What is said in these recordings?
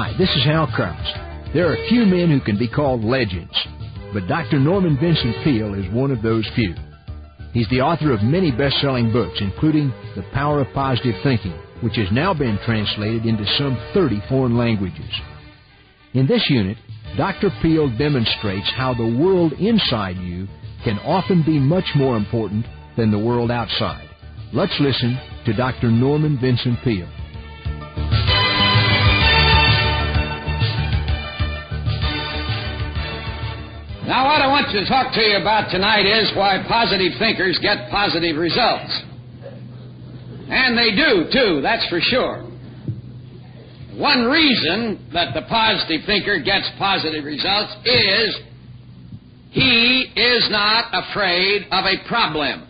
Hi, this is Hal Krause. There are few men who can be called legends, but Dr. Norman Vincent Peale is one of those few. He's the author of many best-selling books, including The Power of Positive Thinking, which has now been translated into some 30 foreign languages. In this unit, Dr. Peale demonstrates how the world inside you can often be much more important than the world outside. Let's listen to Dr. Norman Vincent Peale. Now, what I want to talk to you about tonight is why positive thinkers get positive results. And they do, too, that's for sure. One reason that the positive thinker gets positive results is he is not afraid of a problem.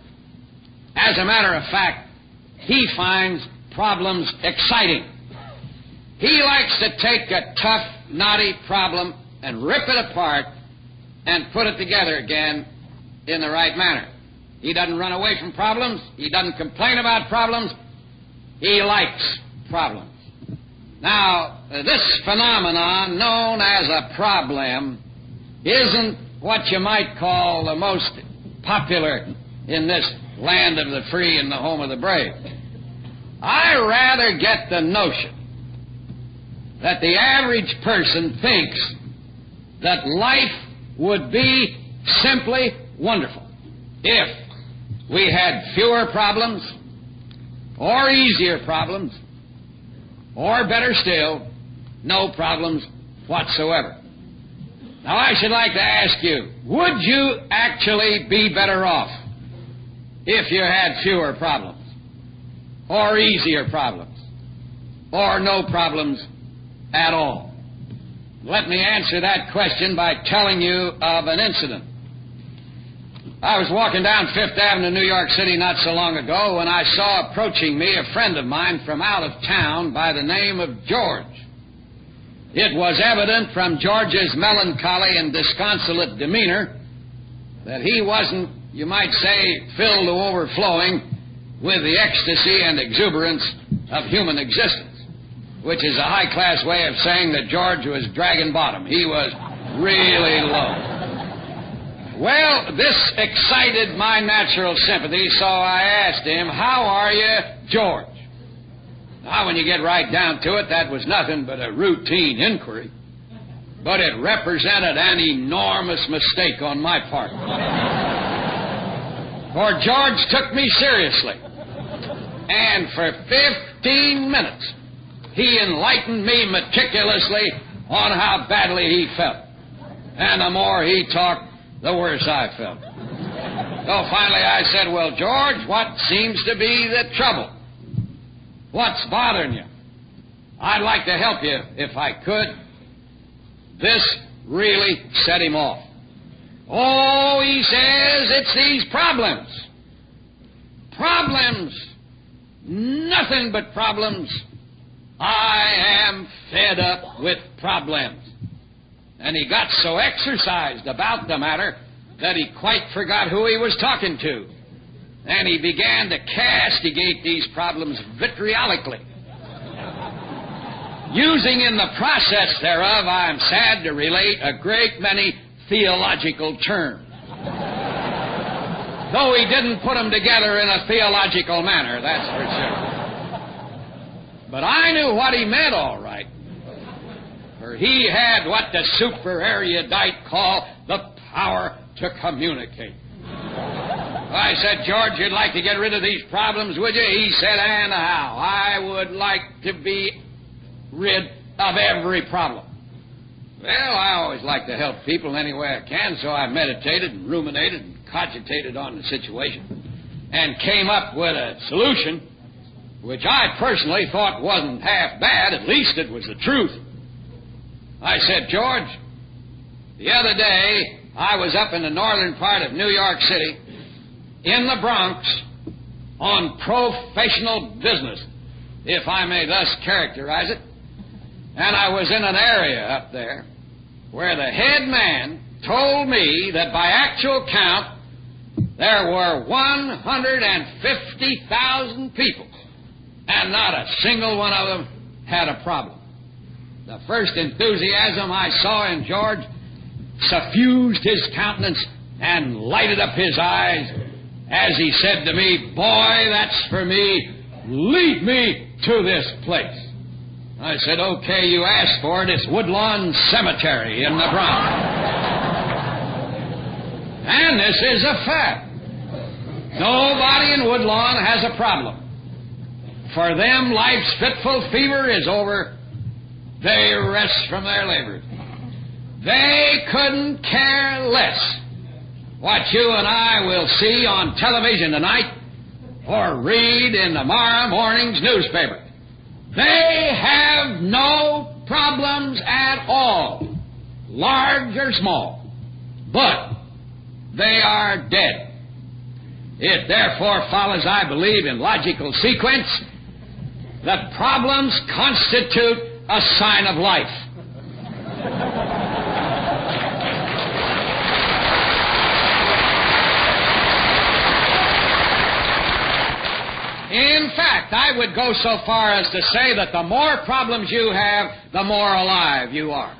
As a matter of fact, he finds problems exciting. He likes to take a tough, knotty problem and rip it apart and put it together again in the right manner. He doesn't run away from problems. He doesn't complain about problems. He likes problems. Now, this phenomenon known as a problem isn't what you might call the most popular in this land of the free and the home of the brave. I rather get the notion that the average person thinks that life would be simply wonderful if we had fewer problems, or easier problems, or better still, no problems whatsoever. Now, I should like to ask you, would you actually be better off if you had fewer problems, or easier problems, or no problems at all? Let me answer that question by telling you of an incident. I was walking down Fifth Avenue, New York City not so long ago when I saw approaching me a friend of mine from out of town by the name of George. It was evident from George's melancholy and disconsolate demeanor that he wasn't, you might say, filled to overflowing with the ecstasy and exuberance of human existence, which is a high-class way of saying that George was dragging bottom. He was really low. Well, this excited my natural sympathy, so I asked him, "How are you, George?" Now, when you get right down to it, that was nothing but a routine inquiry, but it represented an enormous mistake on my part. For George took me seriously, and for 15 minutes, he enlightened me meticulously on how badly he felt. And the more he talked, the worse I felt. So finally I said, "Well, George, what seems to be the trouble? What's bothering you? I'd like to help you if I could." This really set him off. "Oh," he says, "it's these problems. Problems. Nothing but problems. I am fed up with problems." And he got so exercised about the matter that he quite forgot who he was talking to. And he began to castigate these problems vitriolically, using in the process thereof, I am sad to relate, a great many theological terms. Though he didn't put them together in a theological manner, that's for sure. But I knew what he meant all right. For he had what the super erudite call the power to communicate. I said, "George, you'd like to get rid of these problems, would you?" He said, "And how? I would like to be rid of every problem." Well, I always like to help people any way I can, so I meditated and ruminated and cogitated on the situation and came up with a solution which I personally thought wasn't half bad. At least it was the truth. I said, "George, the other day I was up in the northern part of New York City, in the Bronx, on professional business, if I may thus characterize it. And I was in an area up there where the head man told me that by actual count there were 150,000 people, and not a single one of them had a problem. The first enthusiasm I saw in George suffused his countenance and lighted up his eyes as he said to me, "Boy, that's for me. Lead me to this place." I said, "Okay, you asked for it. It's Woodlawn Cemetery in the Bronx." And this is a fact. Nobody in Woodlawn has a problem. For them, life's fitful fever is over. They rest from their labors. They couldn't care less what you and I will see on television tonight or read in tomorrow morning's newspaper. They have no problems at all, large or small, but they are dead. It therefore follows, I believe, in logical sequence, that problems constitute a sign of life. In fact, I would go so far as to say that the more problems you have, the more alive you are.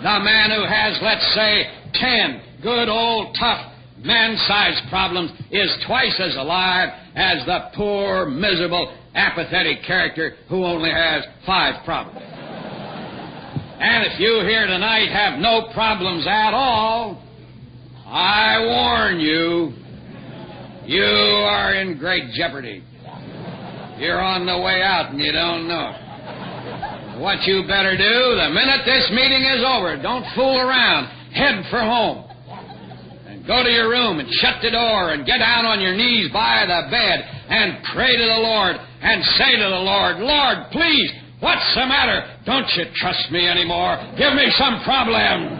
The man who has, let's say, 10 good old tough man-sized problems is twice as alive as the poor, miserable, apathetic character who only has 5 problems. And if you here tonight have no problems at all, I warn you, you are in great jeopardy. You're on the way out and you don't know it. What you better do, the minute this meeting is over, don't fool around. Head for home. And go to your room and shut the door and get down on your knees by the bed and pray to the Lord and say to the Lord, "Lord, please, what's the matter? Don't you trust me anymore? Give me some problem."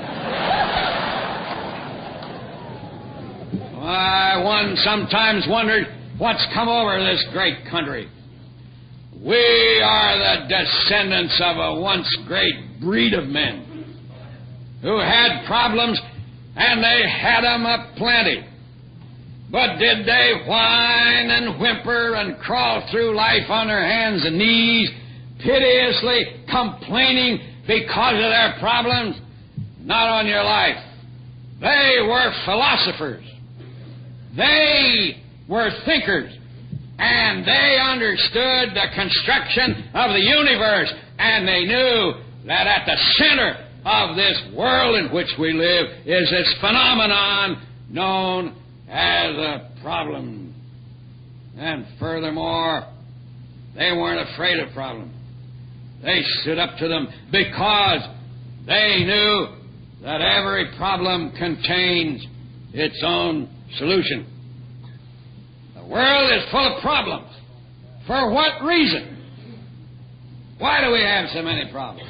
One sometimes wondered what's come over this great country. We are the descendants of a once great breed of men who had problems, and they had 'em aplenty. But did they whine and whimper and crawl through life on their hands and knees, piteously complaining because of their problems? Not on your life. They were philosophers. They were thinkers. And they understood the construction of the universe, and they knew that at the center of this world in which we live is this phenomenon known as a problem. And furthermore, they weren't afraid of problems. They stood up to them because they knew that every problem contains its own solution. The world is full of problems. For what reason? Why do we have so many problems?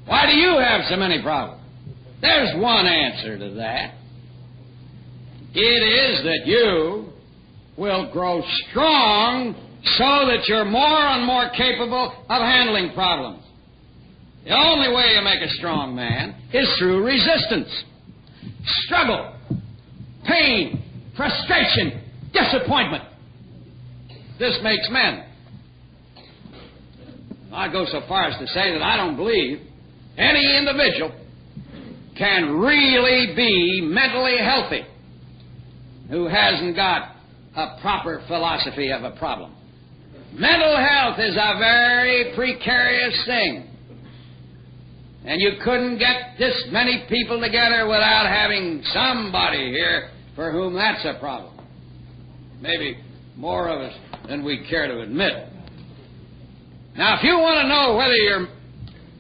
Why do you have so many problems? There's one answer to that. It is that you will grow strong so that you're more and more capable of handling problems. The only way you make a strong man is through resistance, struggle, pain, frustration, disappointment. This makes men. I go so far as to say that I don't believe any individual can really be mentally healthy who hasn't got a proper philosophy of a problem. Mental health is a very precarious thing. And you couldn't get this many people together without having somebody here for whom that's a problem. Maybe more of us than we care to admit. Now, if you want to know whether you're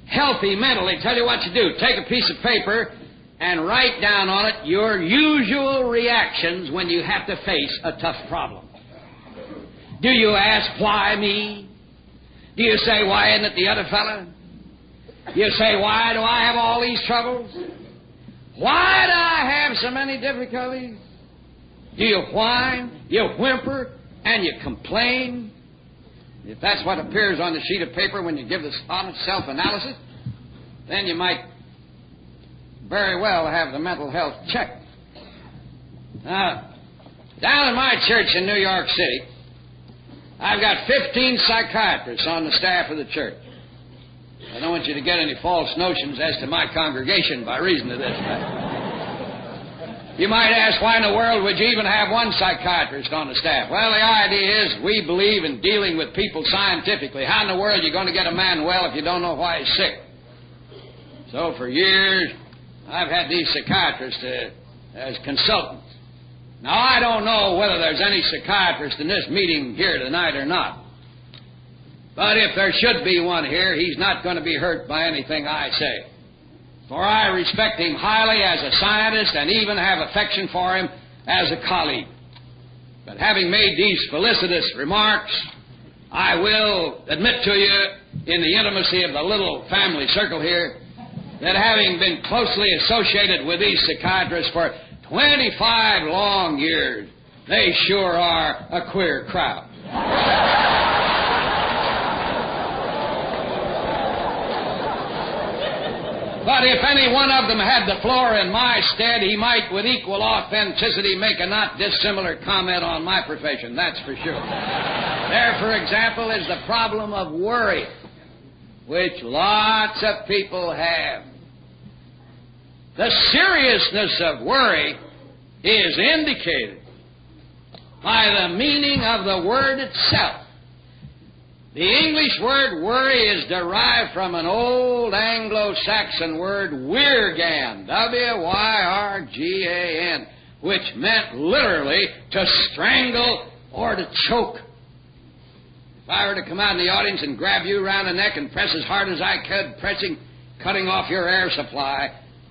healthy mentally, tell you what you do. Take a piece of paper and write down on it your usual reactions when you have to face a tough problem. Do you ask, why me? Do you say, why isn't it the other fella? Do you say, why do I have all these troubles? Why do I have so many difficulties? Do you whine, you whimper, and you complain? If that's what appears on the sheet of paper when you give this honest self-analysis, then you might very well have the mental health checked. Now, down in my church in New York City, I've got 15 psychiatrists on the staff of the church. I don't want you to get any false notions as to my congregation by reason of this. You might ask, why in the world would you even have one psychiatrist on the staff? Well, the idea is we believe in dealing with people scientifically. How in the world are you going to get a man well if you don't know why he's sick? So for years, I've had these psychiatrists as consultants. Now, I don't know whether there's any psychiatrist in this meeting here tonight or not. But if there should be one here, he's not going to be hurt by anything I say. For I respect him highly as a scientist and even have affection for him as a colleague. But having made these felicitous remarks, I will admit to you, in the intimacy of the little family circle here, that having been closely associated with these psychiatrists for 25 long years, they sure are a queer crowd. But if any one of them had the floor in my stead, he might with equal authenticity make a not dissimilar comment on my profession, that's for sure. There, for example, is the problem of worry, which lots of people have. The seriousness of worry is indicated by the meaning of the word itself. The English word worry is derived from an old Anglo-Saxon word, wirgan, W-Y-R-G-A-N, which meant literally to strangle or to choke. If I were to come out in the audience and grab you around the neck and press as hard as I could, cutting off your air supply,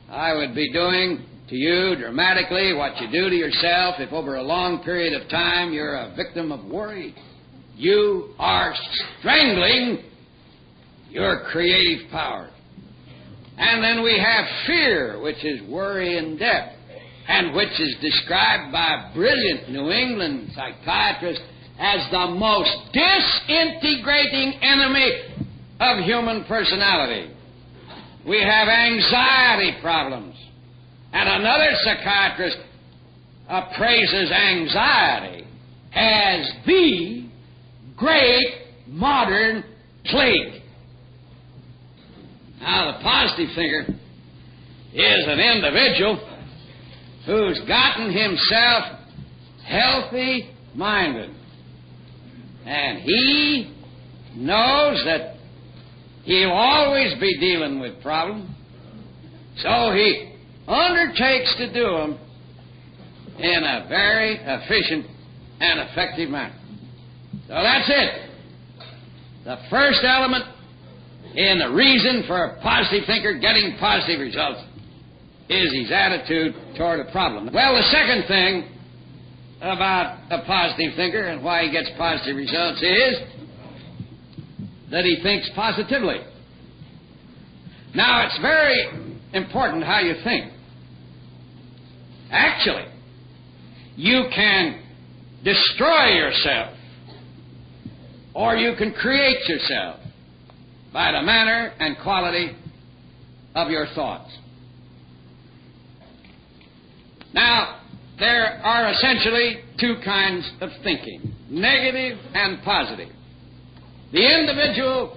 I would be doing to you dramatically what you do to yourself if over a long period of time you're a victim of worry. You are strangling your creative power. And then we have fear, which is worry and death, and which is described by brilliant New England psychiatrists as the most disintegrating enemy of human personality. We have anxiety problems. And another psychiatrist appraises anxiety as the great modern plague. Now, the positive thinker is an individual who's gotten himself healthy-minded. And he knows that he'll always be dealing with problems. So he undertakes to do them in a very efficient and effective manner. So that's it. The first element in the reason for a positive thinker getting positive results is his attitude toward a problem. Well, the second thing about a positive thinker and why he gets positive results is that he thinks positively. Now, it's very important how you think. Actually, you can destroy yourself or you can create yourself by the manner and quality of your thoughts. Now, there are essentially two kinds of thinking, negative and positive. The individual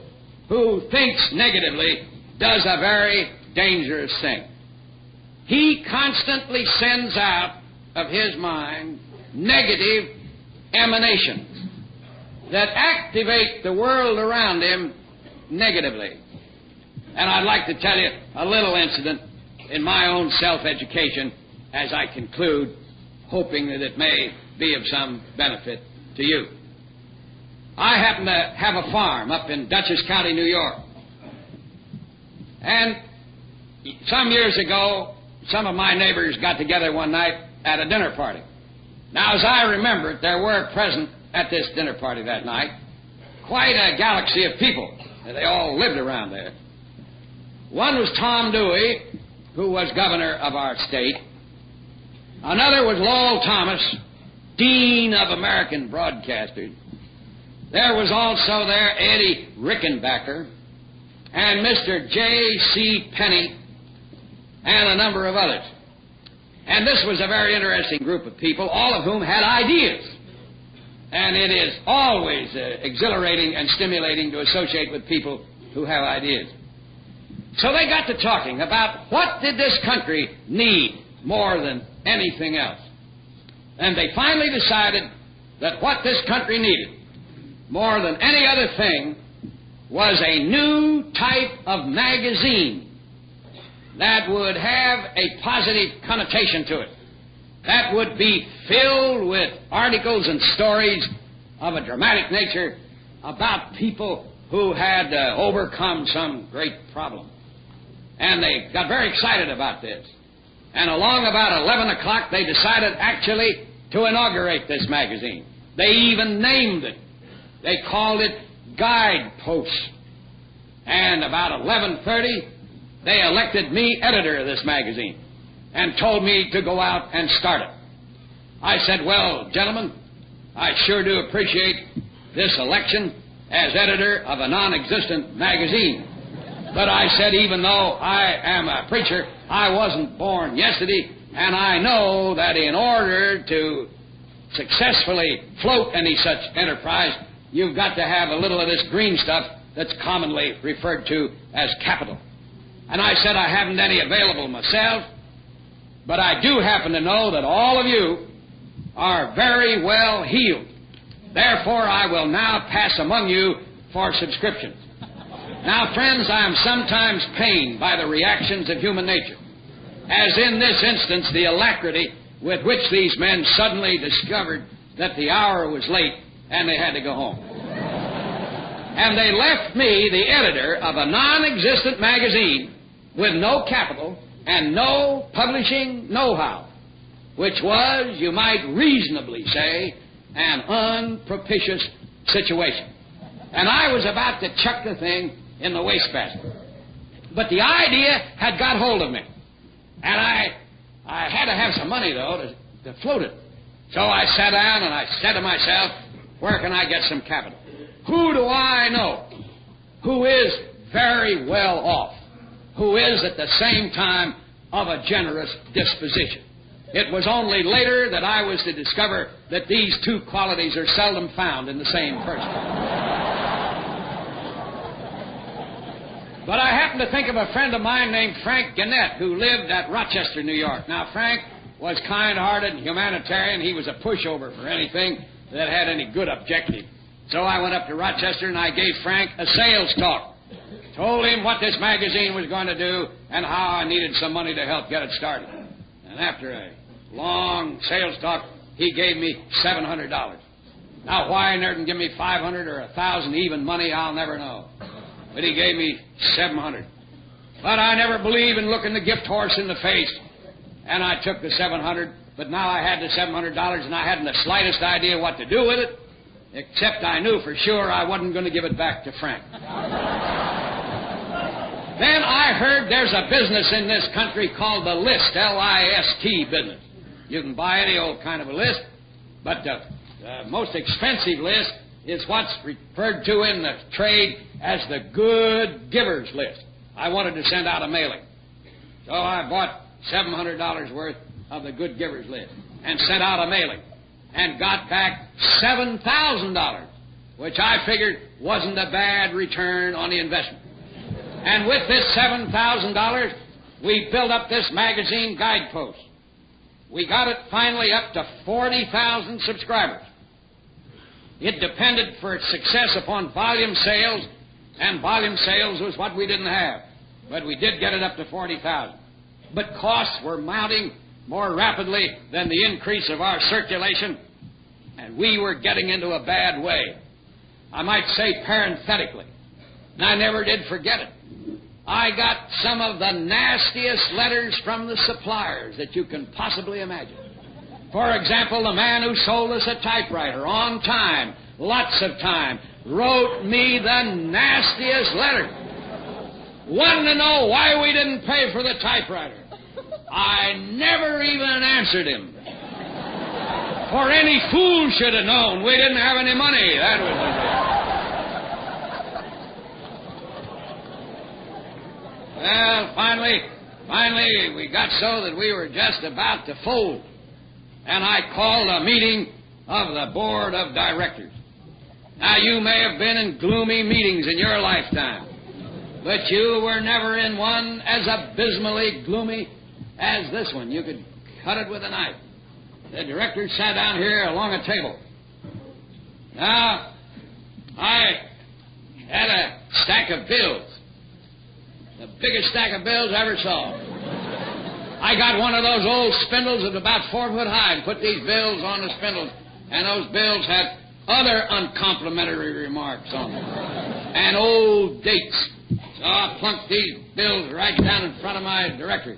who thinks negatively does a very dangerous thing. He constantly sends out of his mind negative emanations that activate the world around him negatively. And I'd like to tell you a little incident in my own self-education as I conclude, hoping that it may be of some benefit to you. I happen to have a farm up in Dutchess County, New York. And some years ago, some of my neighbors got together one night at a dinner party. Now, as I remember it, there were present at this dinner party that night quite a galaxy of people. They all lived around there. One was Tom Dewey, who was governor of our state. Another was Lowell Thomas, Dean of American Broadcasters. There was also there Eddie Rickenbacker and Mr. J.C. Penney and a number of others. And this was a very interesting group of people, all of whom had ideas. And it is always exhilarating and stimulating to associate with people who have ideas. So they got to talking about what did this country need more than anything else. And they finally decided that what this country needed more than any other thing was a new type of magazine that would have a positive connotation to it, that would be filled with articles and stories of a dramatic nature about people who had overcome some great problem. And they got very excited about this. And along about 11 o'clock, they decided actually to inaugurate this magazine. They even named it. They called it Guideposts. And about 11:30, they elected me editor of this magazine and told me to go out and start it. I said, well, gentlemen, I sure do appreciate this election as editor of a non-existent magazine. But I said, even though I am a preacher, I wasn't born yesterday, and I know that in order to successfully float any such enterprise, you've got to have a little of this green stuff that's commonly referred to as capital. And I said I haven't any available myself, but I do happen to know that all of you are very well heeled. Therefore, I will now pass among you for subscriptions. Now, friends, I am sometimes pained by the reactions of human nature, as in this instance the alacrity with which these men suddenly discovered that the hour was late and they had to go home. And they left me, the editor of a non-existent magazine, with no capital and no publishing know-how, which was, you might reasonably say, an unpropitious situation. And I was about to chuck the thing in the wastebasket. But the idea had got hold of me. And I had to have some money, though, to float it. So I sat down and I said to myself, where can I get some capital? Who do I know who is very well off, who is at the same time of a generous disposition? It was only later that I was to discover that these two qualities are seldom found in the same person. But I happened to think of a friend of mine named Frank Gannett, who lived at Rochester, New York. Now, Frank was kind-hearted and humanitarian. He was a pushover for anything that had any good objective. So I went up to Rochester and I gave Frank a sales talk. Told him what this magazine was going to do and how I needed some money to help get it started. And after a long sales talk, he gave me $700. Now, why he didn't give me $500 or $1,000 even money, I'll never know. But he gave me $700. But I never believe in looking the gift horse in the face. And I took the $700, but now I had the $700 and I hadn't the slightest idea what to do with it, except I knew for sure I wasn't going to give it back to Frank. Then I heard there's a business in this country called the list, L-I-S-T business. You can buy any old kind of a list, but the most expensive list is what's referred to in the trade as the good givers list. I wanted to send out a mailing. So I bought $700 worth of the good givers list and sent out a mailing and got back $7,000, which I figured wasn't a bad return on the investment. And with this $7,000, we built up this magazine Guidepost. We got it finally up to 40,000 subscribers. It depended for its success upon volume sales, and volume sales was what we didn't have. But we did get it up to 40,000. But costs were mounting more rapidly than the increase of our circulation, and we were getting into a bad way. I might say parenthetically, and I never did forget it. I got some of the nastiest letters from the suppliers that you can possibly imagine. For example, the man who sold us a typewriter on time, lots of time, wrote me the nastiest letter. Wanted to know why we didn't pay for the typewriter. I never even answered him. For any fool should have known we didn't have any money. That was the Well, finally, we got so that we were just about to fold. And I called a meeting of the board of directors. Now, you may have been in gloomy meetings in your lifetime. But you were never in one as abysmally gloomy as this one. You could cut it with a knife. The director sat down here along a table. Now, I had a stack of bills. The biggest stack of bills I ever saw. I got one of those old spindles that's about 4 foot high and put these bills on the spindles, and those bills had other uncomplimentary remarks on them and old dates. So I plunked these bills right down in front of my directory,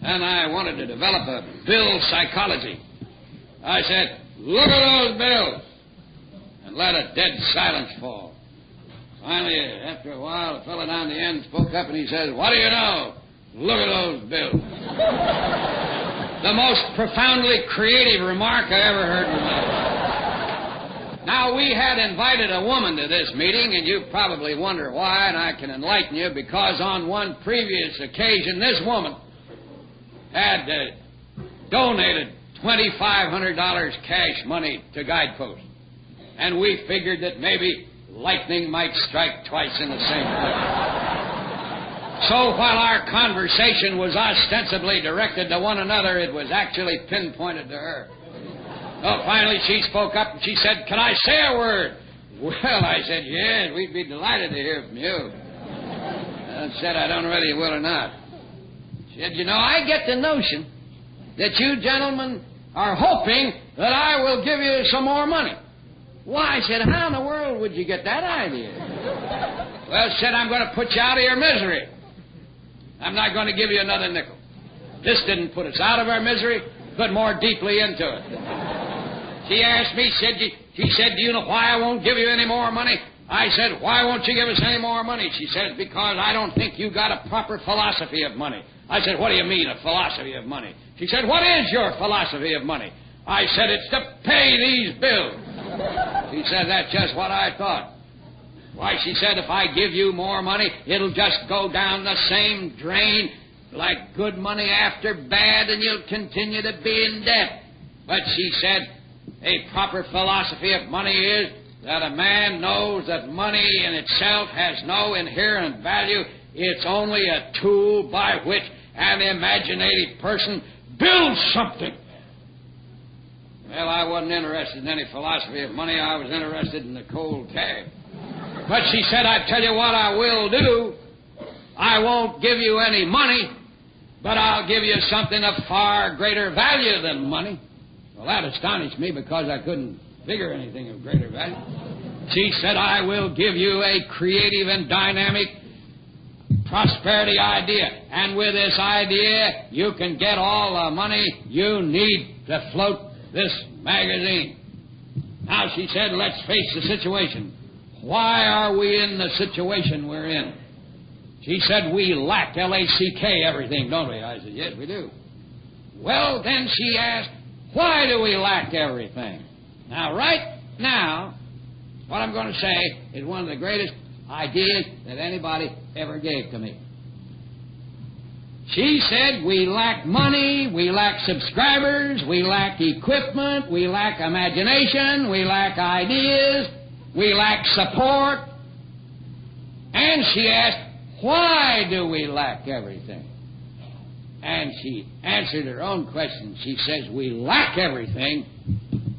and I wanted to develop a bill psychology. I said, "Look at those bills," and let a dead silence fall. Finally, after a while, the fellow down the end spoke up and he says, "What do you know? Look at those bills." The most profoundly creative remark I ever heard in my life. Now, we had invited a woman to this meeting, and you probably wonder why, and I can enlighten you, because on one previous occasion, this woman had donated $2,500 cash money to Guidepost. And we figured that maybe lightning might strike twice in the same place. So while our conversation was ostensibly directed to one another, it was actually pinpointed to her. So finally she spoke up and she said, "Can I say a word?" Well, I said, "Yes, we'd be delighted to hear from you." I said, "I don't know whether you will or not." She said, "You know, I get the notion that you gentlemen are hoping that I will give you some more money." Why, I said, "How in the world would you get that idea?" Well, she said, "I'm going to put you out of your misery. I'm not going to give you another nickel." This didn't put us out of our misery, but more deeply into it. She asked me, she said, "Do you know why I won't give you any more money?" I said, "Why won't you give us any more money?" She said, "Because I don't think you got a proper philosophy of money." I said, "What do you mean, a philosophy of money?" She said, "What is your philosophy of money?" I said, "It's to pay these bills." She said, "That's just what I thought." Why, she said, "If I give you more money, it'll just go down the same drain like good money after bad, and you'll continue to be in debt." But she said, "A proper philosophy of money is that a man knows that money in itself has no inherent value. It's only a tool by which an imaginative person builds something." Well, I wasn't interested in any philosophy of money. I was interested in the cold cash. But she said, "I tell you what I will do. I won't give you any money, but I'll give you something of far greater value than money." Well, that astonished me because I couldn't figure anything of greater value. She said, "I will give you a creative and dynamic prosperity idea. And with this idea, you can get all the money you need to float this magazine." Now, she said, "Let's face the situation. Why are we in the situation we're in?" She said, "We lack, L-A-C-K, everything, don't we?" I said, "Yes, we do." Well, then she asked, "Why do we lack everything?" Now, right now, what I'm going to say is one of the greatest ideas that anybody ever gave to me. She said, "We lack money, we lack subscribers, we lack equipment, we lack imagination, we lack ideas, we lack support." And she asked, "Why do we lack everything?" And she answered her own question. She says, "We lack everything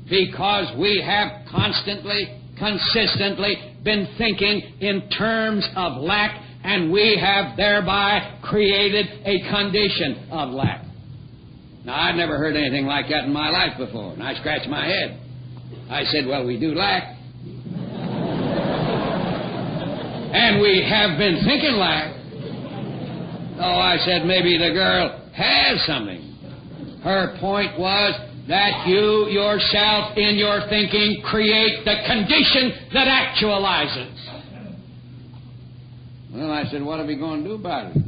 because we have consistently been thinking in terms of lack, and we have thereby created a condition of lack." Now, I'd never heard anything like that in my life before, and I scratched my head. I said, "Well, we do lack. And we have been thinking lack." Oh, I said, maybe the girl has something. Her point was that you yourself, in your thinking, create the condition that actualizes. Well, I said, "What are we going to do about it?"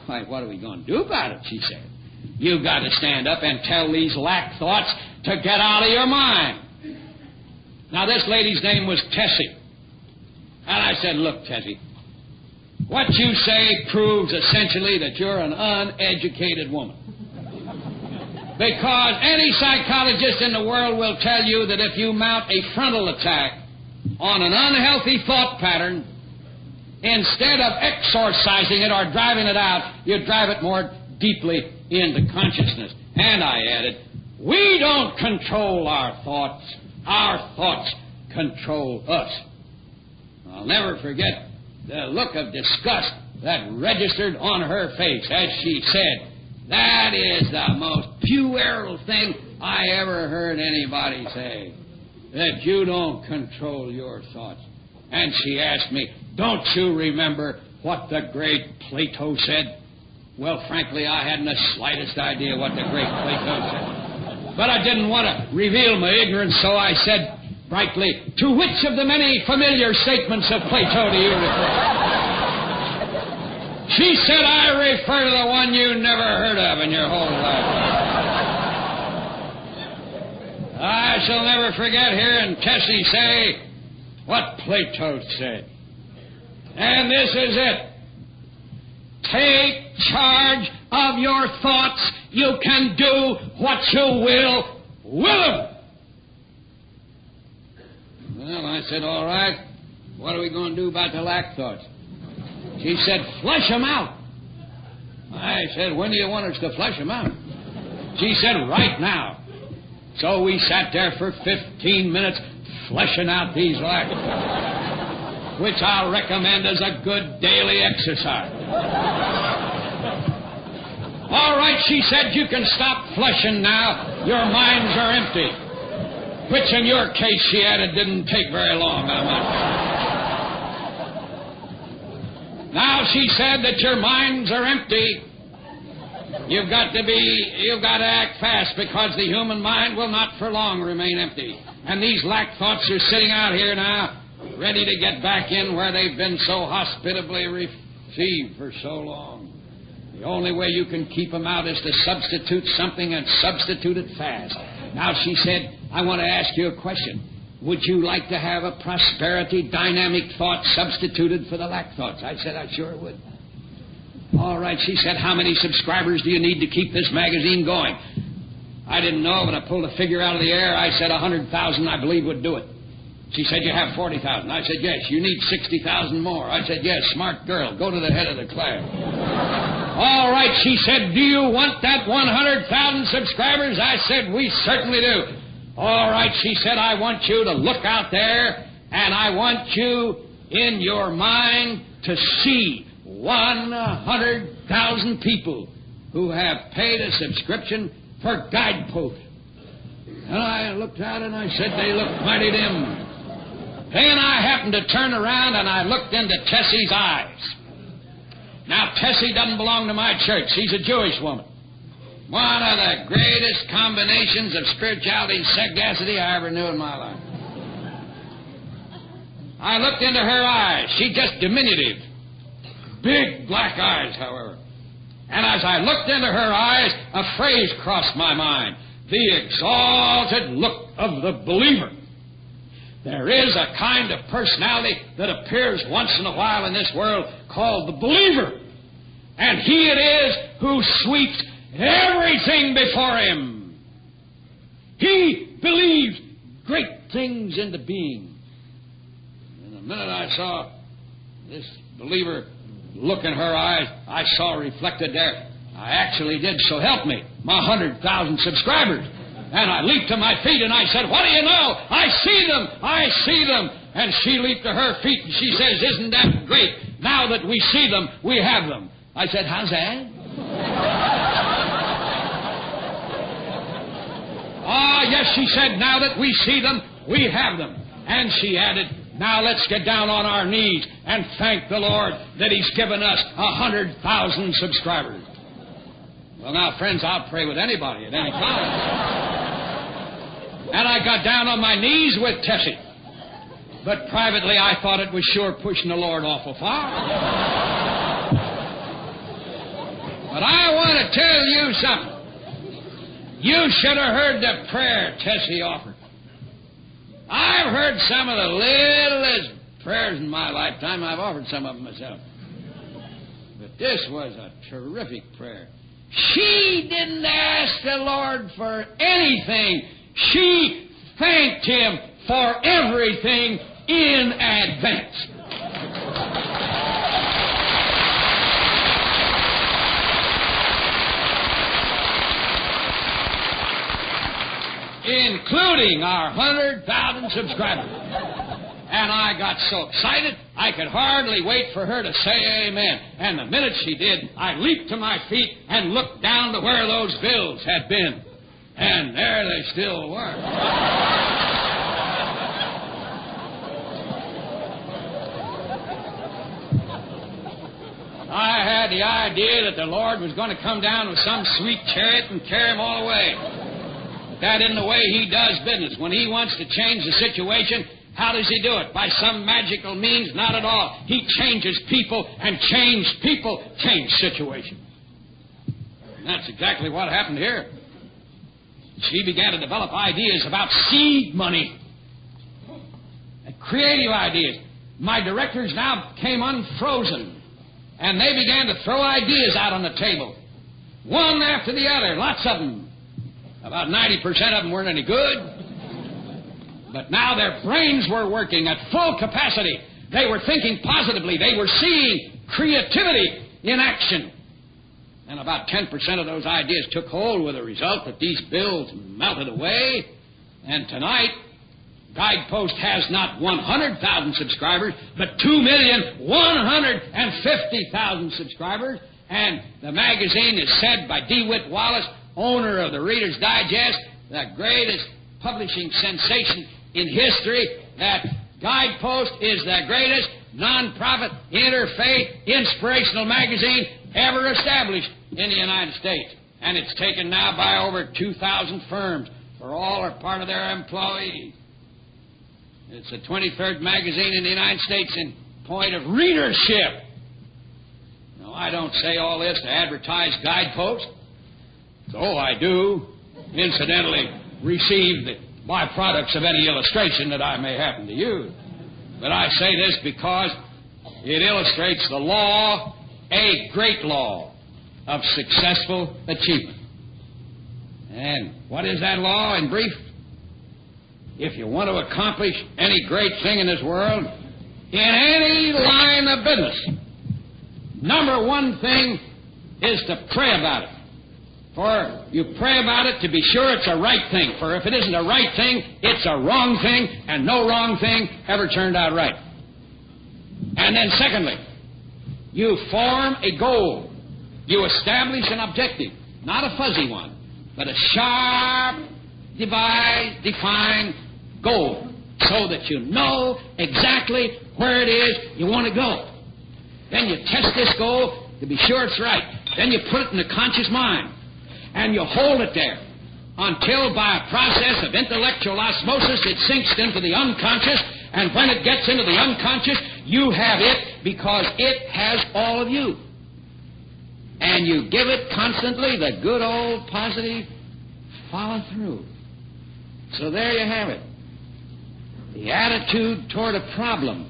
Why, what are we going to do about it, she said. "You've got to stand up and tell these lack thoughts to get out of your mind." Now, this lady's name was Tessie. And I said, "Look, Tessie, what you say proves essentially that you're an uneducated woman. Because any psychologist in the world will tell you that if you mount a frontal attack on an unhealthy thought pattern, instead of exorcising it or driving it out, you drive it more deeply into consciousness. And I added, we don't control our thoughts control us. I'll never forget the look of disgust that registered on her face as she said, that is the most puerile thing I ever heard anybody say, that you don't control your thoughts. And she asked me, don't you remember what the great Plato said? Well, frankly, I hadn't the slightest idea what the great Plato said. But I didn't want to reveal my ignorance, so I said brightly, to which of the many familiar statements of Plato do you refer? She said, I refer to the one you never heard of in your whole life. I shall never forget hearing Tessie say what Plato said. And this is it. Take charge of your thoughts. You can do what you will with them. Well, I said, all right. What are we going to do about the lack thoughts? She said, flush them out. I said, when do you want us to flush them out? She said, right now. So we sat there for 15 minutes flushing out these lack thoughts, which I'll recommend as a good daily exercise. All right, she said, you can stop flushing now. Your minds are empty. Which in your case, she added, didn't take very long, I might. Now she said that your minds are empty. You've got to act fast because the human mind will not for long remain empty. And these lack thoughts are sitting out here now, ready to get back in where they've been so hospitably received for so long. The only way you can keep them out is to substitute something and substitute it fast. Now she said, I want to ask you a question. Would you like to have a prosperity dynamic thought substituted for the lack thoughts? I said, I sure would. All right, she said, how many subscribers do you need to keep this magazine going? I didn't know, but I pulled a figure out of the air. I said 100,000, I believe, would do it. She said, you have 40,000. I said, yes. You need 60,000 more. I said, yes, smart girl. Go to the head of the class. All right, she said, do you want that 100,000 subscribers? I said, we certainly do. All right, she said, I want you to look out there, and I want you in your mind to see 100,000 people who have paid a subscription for Guidepost. And I looked out and I said, they look mighty dim. Then I happened to turn around and I looked into Tessie's eyes. Now, Tessie doesn't belong to my church. She's a Jewish woman. One of the greatest combinations of spirituality and sagacity I ever knew in my life. I looked into her eyes. She's just diminutive. Big black eyes, however. And as I looked into her eyes, a phrase crossed my mind. The exalted look of the believer. There is a kind of personality that appears once in a while in this world called the believer. And he it is who sweeps everything before him. He believes great things into being. And the minute I saw this believer look in her eyes, I saw reflected there, I actually did, so help me, my 100,000 subscribers. And I leaped to my feet and I said, what do you know? I see them! I see them! And she leaped to her feet and she says, isn't that great? Now that we see them, we have them. I said, how's that? Yes, she said, now that we see them, we have them. And she added, now let's get down on our knees and thank the Lord that He's given us 100,000 subscribers. Well, now, friends, I'll pray with anybody at any time. And I got down on my knees with Tessie. But privately, I thought it was sure pushing the Lord awful far. But I want to tell you something. You should have heard the prayer Tessie offered. I've heard some of the littlest prayers in my lifetime. I've offered some of them myself. But this was a terrific prayer. She didn't ask the Lord for anything. She thanked Him for everything in advance. including our 100,000 subscribers. And I got so excited, I could hardly wait for her to say amen. And the minute she did, I leaped to my feet and looked down to where those bills had been. And there they still were. I had the idea that the Lord was going to come down with some sweet chariot and carry them all away. But that isn't the way He does business. When He wants to change the situation, how does He do it? By some magical means? Not at all. He changes people, and changed people change situations. And that's exactly what happened here. She began to develop ideas about seed money and creative ideas. My directors now came unfrozen. And they began to throw ideas out on the table, one after the other, lots of them. About 90% of them weren't any good. But now their brains were working at full capacity. They were thinking positively. They were seeing creativity in action. And about 10% of those ideas took hold, with the result that these bills melted away. And tonight, Guidepost has not 100,000 subscribers, but 2,150,000 subscribers. And the magazine is said by DeWitt Wallace, owner of the Reader's Digest, the greatest publishing sensation in history, that Guidepost is the greatest non-profit, interfaith, inspirational magazine ever established in the United States. And it's taken now by over 2,000 firms, for all or part of their employees. It's the 23rd magazine in the United States in point of readership. Now, I don't say all this to advertise Guidepost, though I do, incidentally, receive the byproducts of any illustration that I may happen to use. But I say this because it illustrates the law, a great law, of successful achievement. And what is that law in brief? If you want to accomplish any great thing in this world, in any line of business, number one thing is to pray about it. For you pray about it to be sure it's a right thing. For if it isn't a right thing, it's a wrong thing, and no wrong thing ever turned out right. And then secondly, you form a goal. You establish an objective, not a fuzzy one, but a sharp, defined goal, so that you know exactly where it is you want to go. Then you test this goal to be sure it's right. Then you put it in the conscious mind, and you hold it there until, by a process of intellectual osmosis, it sinks into the unconscious, and when it gets into the unconscious, you have it because it has all of you. And you give it constantly the good old positive follow-through. So there you have it. The attitude toward a problem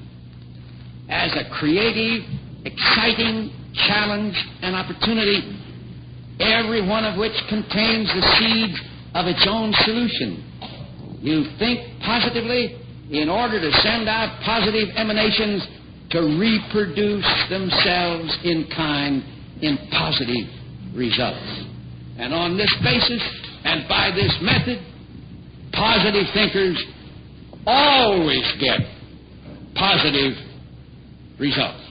as a creative, exciting challenge and opportunity, every one of which contains the seeds of its own solution. You think positively in order to send out positive emanations to reproduce themselves in kind in positive results. And on this basis and by this method, positive thinkers always get positive results.